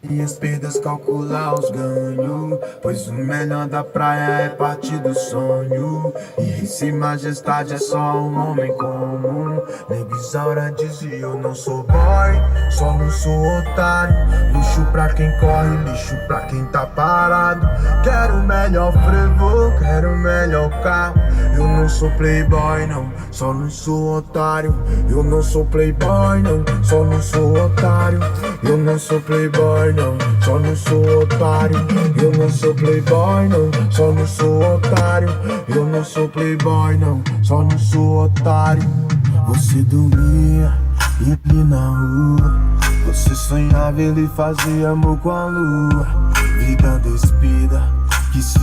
E as perdas calcular os ganhos, pois o melhor da praia é partir do sonho. E esse majestade é só um homem comum. Nego Isaura dizia eu não sou boy, só não sou otário. Luxo pra quem corre, lixo pra quem tá parado. Quero o melhor frevo, quero o melhor carro. Eu não sou playboy não, só não sou otário. Eu não sou playboy não, só não sou otário. Eu não sou playboy não, só não sou otário. Eu não sou playboy não, só não sou otário. Eu não sou playboy não, só não sou otário. Você dormia e vi na rua, você sonhava, ele fazia amor com a lua. Vida despida que se